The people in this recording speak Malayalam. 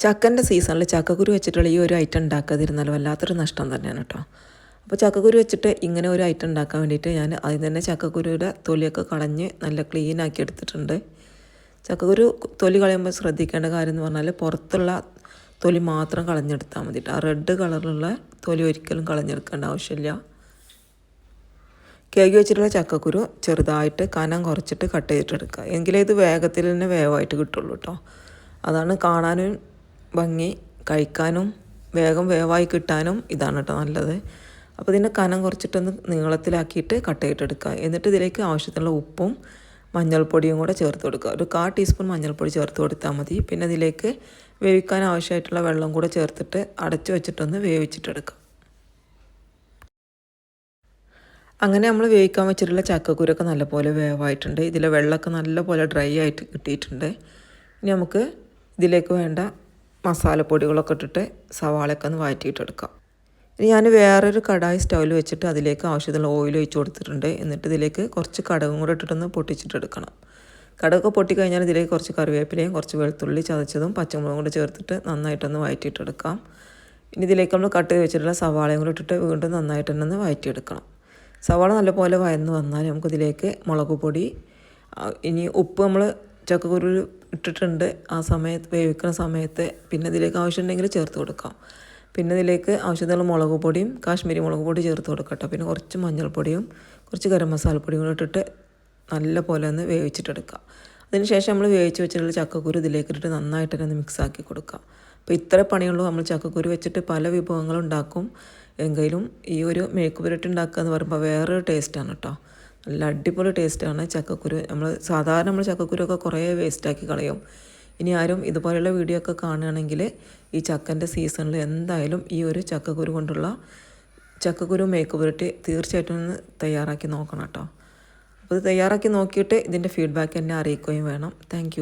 ചക്കൻ്റെ സീസണിൽ ചക്കക്കുരു വെച്ചിട്ടുള്ള ഈ ഒരു ഐറ്റം ഉണ്ടാക്കാതിരുന്നാൽ വല്ലാത്തൊരു നഷ്ടം തന്നെയാണ് കേട്ടോ. അപ്പോൾ ചക്കക്കുരു വെച്ചിട്ട് ഇങ്ങനെ ഒരു ഐറ്റം ഉണ്ടാക്കാൻ വേണ്ടിയിട്ട് ഞാൻ അതിൽ തന്നെ ചക്കക്കുരുയുടെ തൊലിയൊക്കെ കളഞ്ഞ് നല്ല ക്ലീനാക്കി എടുത്തിട്ടുണ്ട്. ചക്കക്കുരു തൊലി കളയുമ്പോൾ ശ്രദ്ധിക്കേണ്ട കാര്യം എന്ന് പറഞ്ഞാൽ പുറത്തുള്ള തൊലി മാത്രം കളഞ്ഞെടുത്താൽ മതി. ആ റെഡ് കളറിലുള്ള തൊലി ഒരിക്കലും കളഞ്ഞെടുക്കേണ്ട ആവശ്യമില്ല. കേക്ക് വെച്ചിട്ടുള്ള ചക്കക്കുരു ചെറുതായിട്ട് കനം കുറച്ചിട്ട് കട്ട് ചെയ്തിട്ടെടുക്കുക. എങ്കിലേ ഇത് വേഗത്തിൽ തന്നെ വേവായിട്ട് കിട്ടുള്ളൂ കേട്ടോ. അതാണ് കാണാനും ഭംഗി, കഴിക്കാനും വേഗം വേവായി കിട്ടാനും ഇതാണ് കേട്ടോ നല്ലത്. അപ്പോൾ ഇതിൻ്റെ കനം കുറച്ചിട്ടൊന്ന് നീളത്തിലാക്കിയിട്ട് കട്ട് ചെയ്തിട്ടെടുക്കുക. എന്നിട്ട് ഇതിലേക്ക് ആവശ്യത്തിനുള്ള ഉപ്പും മഞ്ഞൾപ്പൊടിയും കൂടെ ചേർത്ത് കൊടുക്കുക. ഒരു 1/4 ടീസ്പൂൺ മഞ്ഞൾപ്പൊടി ചേർത്ത് കൊടുത്താൽ മതി. പിന്നെ ഇതിലേക്ക് വേവിക്കാൻ ആവശ്യമായിട്ടുള്ള വെള്ളം കൂടെ ചേർത്തിട്ട് അടച്ചു വെച്ചിട്ടൊന്ന് വേവിച്ചിട്ടെടുക്കുക. അങ്ങനെ നമ്മൾ വേവിക്കാൻ വെച്ചിട്ടുള്ള ചക്കക്കുരൊക്കെ നല്ലപോലെ വേവായിട്ടുണ്ട്. ഇതിലെ വെള്ളമൊക്കെ നല്ലപോലെ ഡ്രൈ ആയിട്ട് കിട്ടിയിട്ടുണ്ട്. ഇനി നമുക്ക് ഇതിലേക്ക് വേണ്ട മസാലപ്പൊടികളൊക്കെ ഇട്ടിട്ട് സവാളയൊക്കെ ഒന്ന് വഴറ്റിയിട്ടെടുക്കാം. ഇനി ഞാൻ വേറൊരു കടായി സ്റ്റൗവിൽ വെച്ചിട്ട് അതിലേക്ക് ആവശ്യത്തിനുള്ള ഓയിൽ ഒഴിച്ച് കൊടുത്തിട്ടുണ്ട്. എന്നിട്ട് ഇതിലേക്ക് കുറച്ച് കടുകും കൂടെ ഇട്ടിട്ടൊന്ന് പൊട്ടിച്ചിട്ടെടുക്കണം. കടുകൊക്കെ പൊട്ടിക്കഴിഞ്ഞാൽ ഇതിലേക്ക് കുറച്ച് കറിവേപ്പിലയും കുറച്ച് വെളുത്തുള്ളി ചതച്ചതും പച്ചമുളകും കൂടെ ചേർത്തിട്ട് നന്നായിട്ടൊന്ന് വഴറ്റിയിട്ടെടുക്കാം. ഇനി ഇതിലേക്ക് നമ്മൾ കട്ട് ചെയ്ത് വെച്ചിട്ടുള്ള സവാളയും കൂടെ ഇട്ടിട്ട് വീണ്ടും നന്നായിട്ട് തന്നെ ഒന്ന് വഴറ്റിയെടുക്കണം. സവാള നല്ലപോലെ വഴന്ന് വന്നാൽ നമുക്കിതിലേക്ക് മുളക് പൊടി, ഇനി ഉപ്പ് നമ്മൾ ചക്കക്കുരു ഇട്ടിട്ടുണ്ട് ആ സമയത്ത് വേവിക്കുന്ന സമയത്ത്, പിന്നെ ഇതിലേക്ക് ആവശ്യമുണ്ടെങ്കിൽ ചേർത്ത് കൊടുക്കാം. പിന്നെ ഇതിലേക്ക് ആവശ്യത്തിനുള്ള മുളക് പൊടിയും കാശ്മീരി മുളക് പൊടി ചേർത്ത് കൊടുക്കട്ടോ. പിന്നെ കുറച്ച് മഞ്ഞൾപ്പൊടിയും കുറച്ച് ഗരം മസാലപ്പൊടിയും കൂടെ ഇട്ടിട്ട് നല്ല പോലെ ഒന്ന് വേവിച്ചിട്ടെടുക്കുക. അതിനുശേഷം നമ്മൾ വേവിച്ച് വെച്ചിട്ടുള്ള ചക്കക്കുരു ഇതിലേക്ക് ഇട്ടിട്ട് നന്നായിട്ട് തന്നെ മിക്സാക്കി കൊടുക്കുക. അപ്പോൾ ഇത്ര പണിയുള്ളൂ. നമ്മൾ ചക്കക്കുരു വെച്ചിട്ട് പല വിഭവങ്ങളും ഉണ്ടാക്കും. എങ്കിലും ഈ ഒരു മെഴുക്ക് പുരട്ടി ഉണ്ടാക്കുക എന്ന് പറയുമ്പോൾ വേറൊരു ടേസ്റ്റാണ് കേട്ടോ. നല്ല അടിപൊളി ടേസ്റ്റാണ് ചക്കക്കുരു. നമ്മൾ ചക്കക്കുരുവൊക്കെ കുറേ വേസ്റ്റാക്കി കളയും. ഇനി ആരും ഇതുപോലെയുള്ള വീഡിയോ ഒക്കെ കാണുകയാണെങ്കിൽ ഈ ചക്കൻ്റെ സീസണിൽ എന്തായാലും ഈ ഒരു ചക്കക്കുരു കൊണ്ടുള്ള ചക്കക്കുരു മെഴുക്ക് പുരട്ടി തീർച്ചയായിട്ടും ഒന്ന് തയ്യാറാക്കി നോക്കണം കേട്ടോ. അപ്പോൾ ഇത് തയ്യാറാക്കി നോക്കിയിട്ട് ഇതിൻ്റെ ഫീഡ്ബാക്ക് എന്നെ അറിയിക്കുകയും വേണം. താങ്ക്